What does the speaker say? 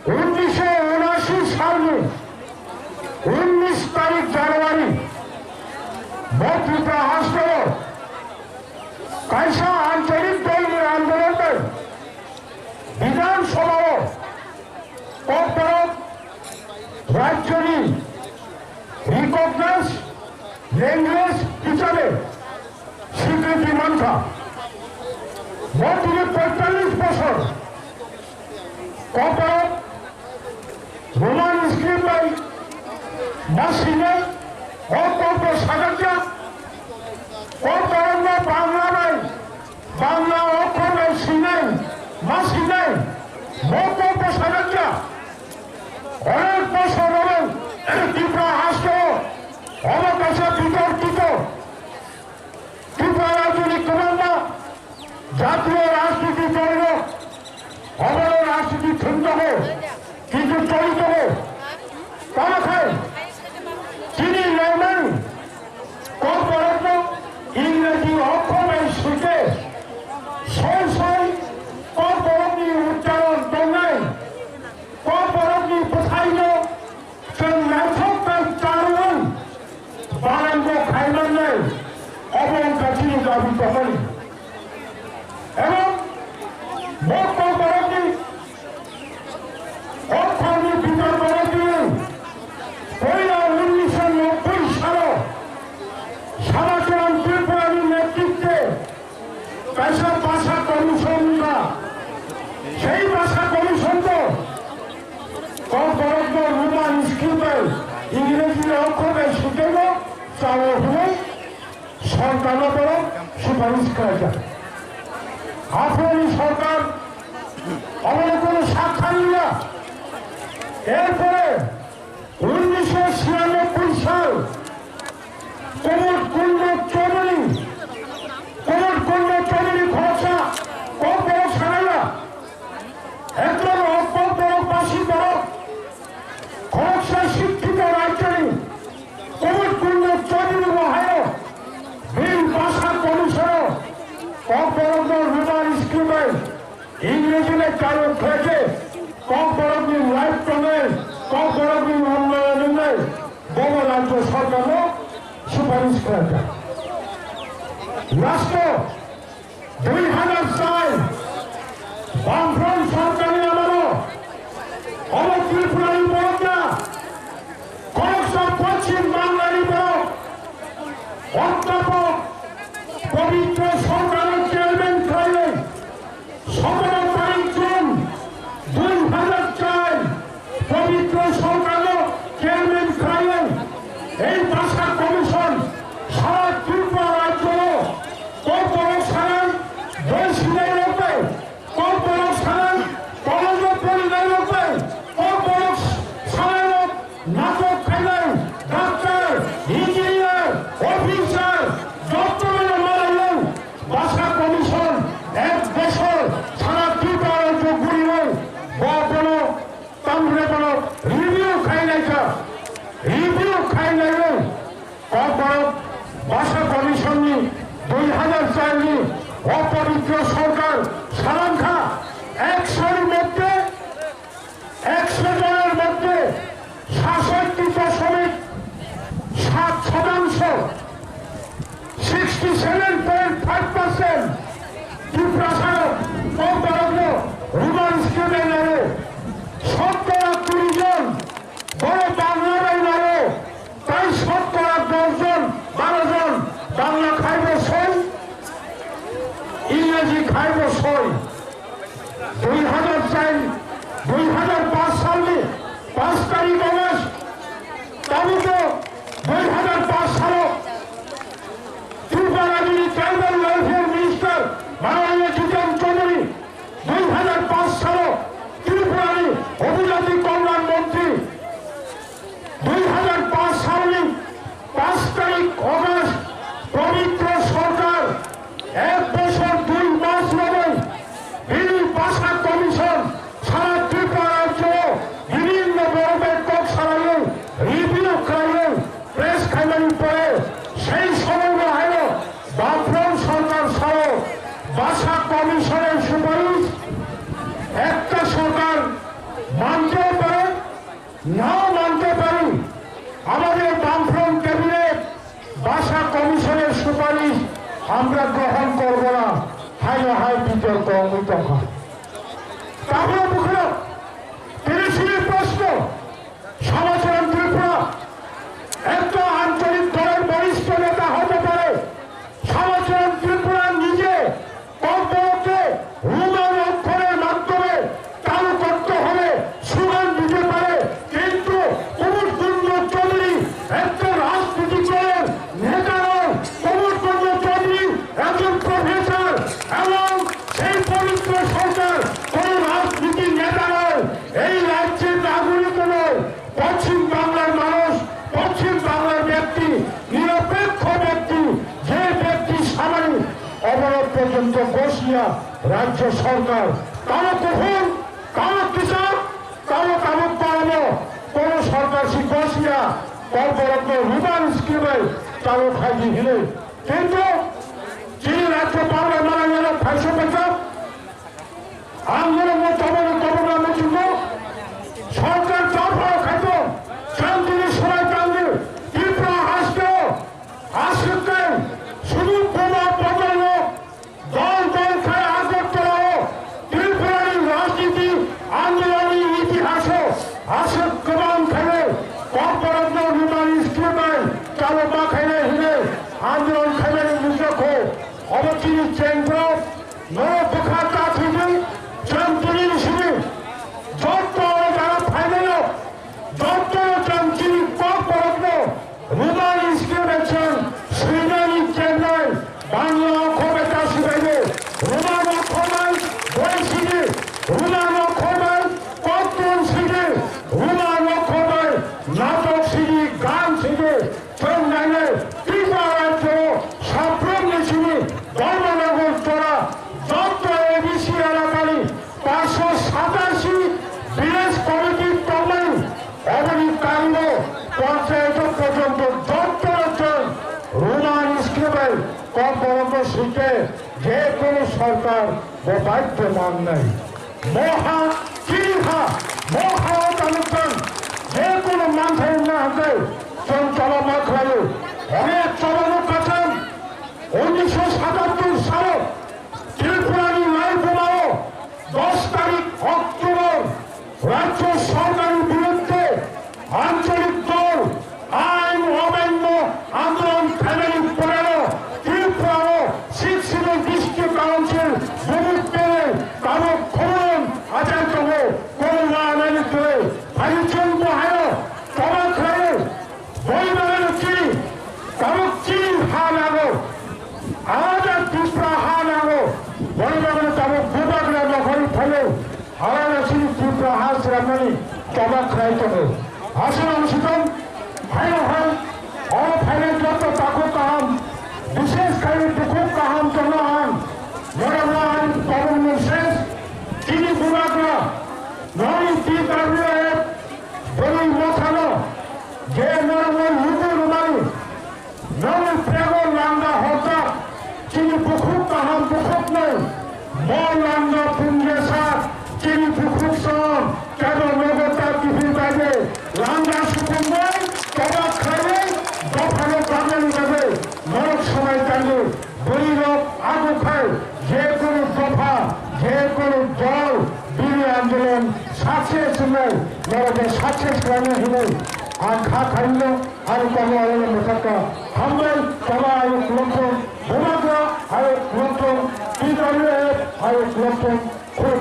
1979 সালে 19 তারিখ জানুয়ারি বক্তৃতা হাসপাতাল কাইসা আঞ্চলিক দলের আন্দোলনের বিধানসভা কর্পোরেট রাজ্যনি রিকগনাইজ ল্যাঙ্গুয়েজ হিসাবে স্বীকৃতি মানছা বর্তমানে 45 বছর কর্পোরেট রোমান স্ক্রিপ্ট বাই মাসিনে অকল্প সাজাজ্ঞা কর্পোরেট বাংলা বাই বাংলা অক্ষর বাই সিনাই মাসিনে অকল্প সাজাজ্ঞা অনেক বছর হলেন ত্রিপুরা হাসল আমার কাছে বিতর্কিত ত্রিপুরা রাজনৈতিক কমান্ডার জাতীয় রাজনীতি জড়িত অবল রাজনীতি ক্ষুণ্ণ হোক কিন্তু জড়িত হোক তারা খায় তিনি লেনদেন কর্পোরেট ইংরেজি অক্ষরে শিখে সই কর্পোরেট উচ্চারণ দোনাই কর্পোরেট কোথায় চারণ বারাঙ্গ খাইবার নেই অবঙ্কাছি দাবি তখনই এবং মোট কর্পোরেট অর্থনীতি বিচার করে দিলেন 1990 সালে সারাচরণ ত্রিপুরার নেতৃত্বে কাইসা ভাষা কমিশনরা সেই ভাষা কমিশন তো কর্পোরেট রোমান স্ক্রিপ্টে ইংরেজি অক্ষরে শিখেল চালু হলে সরকারের উপর সুপারিশ করা যায় আফগানি সরকার আমাদের কোনো সাক্ষা নিল না এরপরে 1996 সাল কোমরকুণ্ড চৌধুরী খরচা কর্পোরেট সারাইলা একজন অকর্পোরেটবাসী বরফ খরচা শিক্ষিত রাজ্যে কোমরকুণ্ড চৌধুরী মহায় বিল ভাষা কমিশন কর্পোরেট রোমান স্ক্রিপ্টে ইংরেজিতে চালু হয়েছে কর্পোরেট লাইফ টনে কর্পোরেট উন্নয়নে বড় রাজ্য সরকারও সুপারিশ করা যায় রাষ্ট্র 2004 বামফ্রন্ট সরকারি আমারও অনেক ত্রিপুরারি বড় না কয়েকশো পশ্চিম বাংলারই বড় অধ্যাপক পবিত্র সরকারের চেয়ারম্যান খাইলে 17 তারিখ জুন 2004 পবিত্র সরকারও চেয়ারম্যান খাইলেন এই ভাষা কমিশন সারা ত্রিপুরা রাজ্য কর্পোরেট সারান বৈশিলের রূপে কর্পোরেট সারান কলেজ পরিবার রূপে কর্পোরেট সারান নাটক খাইলেন ডাক্তার ইঞ্জিনিয়ার অফিসার ডক্টরেট মারাইলেন ভাষা কমিশন এক দেশের সারা ত্রিপুরা রাজ্য ঘুরিলেন কোনো তামরে কোনো রিভিউ খাই নাই কর্পোরেট ভাষা কমিশন 2004 অপবিত্র সরকার সারাংখ্যা 100 মধ্যে 100 জনের মধ্যে 67.7% 67.5% ত্রিপুরা কর্পোরেট রোমান স্ক্রিপ্টে নারে 20 জন বড় বাংলা নারে তাই 10 জন 12 জন বাংলা খাইব সই ইংরেজি খাইব সই 2005 সালে 5 তারিখ অগস্ট তামিল 2005 সালে ত্রিপুরা ট্রাইবাল ওয়েলফেয়ার মিনিস্টার মাননীয় জিতেন চৌধুরী নাও মানতে পারি আমাদের বামফ্রন্ট ক্যাবিনেট ভাষা কমিশনের সুপারিশ আমরা গ্রহণ করব না, হাই হাই বিতর্ক অমিতক। তাহলে মুখে তিরিশটি প্রশ্ন সমাচরণ ত্রিপুরা একটা আঞ্চলিক দলের বরিষ্ঠ নেতা হতে পারে। সমাচরণ ত্রিপুরা নিজে কর্মকে রোমান অক্ষরের মাধ্যমে চালু করতে হবে, সুগান দিতে পারে, কিন্তু কুমুদকুণ্ড চৌধুরী একটা রাজনীতি দলের নেতা নয়। কুমুদকুণ্ড চৌধুরী একজন প্রফেসর এবং সেই পবিত্র সরকার কোন রাজনীতির নেতা নয়, এই রাজ্যের নাগরিক নয়। পশ্চিম বাংলার মানুষ, পশ্চিম বাংলার ব্যক্তি, নিরপেক্ষ ব্যক্তি, যে ব্যক্তি সামরিক অবরোধ পর্যন্ত বসিয়া রাজ্য সরকার কারো কখন কারো কৃষক কারো কামক বাড়ানো কোন সরকার সে বসিয়া কর্মরত রুমান স্কিমে চালু খাইয়ে দিলে, কিন্তু যিনি রাজ্য বাংলা মারা গেল 550 আন্দোলন গভর্নর জন্য সরকার চাপড়াও খাইত শান্তির সময় কান্দে ত্রিপুরা হাসতেও আসতে শুধু প্রভাব বদল দল দল খায় আগরতলাও ত্রিপুরার রাজনীতি আন্দোলনের ইতিহাসও আসে প্রমাণ খেলে কর্পোরেট রুমাল স্কিমে চালু বা খেলে হিলে আন্দোলন খেলে নিজক অবচিনি চেন্দ্র নরপোখা কাঠিনি শান্তির হিসেবে যত যারা ফাইনাল যত চামচিনি কর্পোরেট রুমাল স্কিম দেখছেন শ্রীরানী চেন্নাই বাংলা অক্ষরে কাশি বাইরে রুমাল অক্ষরায় বয়সিনে রুমাল অক্ষরায় কর্তন সিনে রুমাল অক্ষরায় নাটক সিনে গান সিনে চেন্নাইয়ে ত্রিপুরা রাজ্য সাপ্রম্য সিনে ধর্মনগর চড়া যত এবিসি এলাকারই 587 বিএস কমিটির তমাই অবনীকাণ্ড পঞ্চায়েত পর্যন্ত যত রুমান স্কিমে কর্মরত শিখে যে কোনো সরকার বাধ্যমান নেই। মহা চিহা মহা তালুকান যে কোনো মানুষের না হাতে চলা মাখলে অনেক চলানো কাছেন 1977 সালে ত্রিপুরারি লাই বোমাও 10 তারিখ অক্টোবর রাজ্য সরকারের বিরুদ্ধে আঞ্চলিক দল আইন অমান্য আন্দোলন ফেলানি পড়েল ত্রিপুরাও শিক্ষিত ডিস্ট্রিক্ট কাউন্সিল বুবুক পেলে কারো খবরন আচার্য করুণা আনানিত ভাইচন বহায় তবাক রায় বইবাগান চিনি কারক চিনি হা লাগো আমাদের ত্রিপুরা হা লাগো বইবাগানে তাবক বুবাক লাগো ঘরে ফেলে হারানো চিনি ত্রিপুরা হাস রান্নানি তবাক রায় তবে আসলে অনুষ্ঠিত ভাই ভাই অফাইলে যত তাকো কাহাম বিশেষ করে দুঃখ কাহাম জন্য আন নরমান গভর্নর শেষ চিনি বুবাকরা নয় টিডব্লিউএফ বলি মথানো যে নরমান হুকুর রুমানি নয় প্রেগর লাঙ্গা হতা চিনি বুকুক কাহাম বুকুক নয় মল লাঙ্গা পুঞ্জে সাথ চিনি বুকুক সন কেবল নগরটা টিফিন বাজে লাঙ্গা সুকুন নয় তবাক খাইলে দফানো বাঙালি যাবে নরক সময় কালে বৈরব আগু খায় যে কোনো দফা যে কোনো দল বিরোধী আন্দোলন সাকসেস নেই নরকে সাকসেস করানো হলে আর খা খাইল আর কম আলো মেথাকা হামলাই তবা আলো লক্ষণ বোমাগা আলো লক্ষণ টিডব্লিউএফ আলো লক্ষণ খুব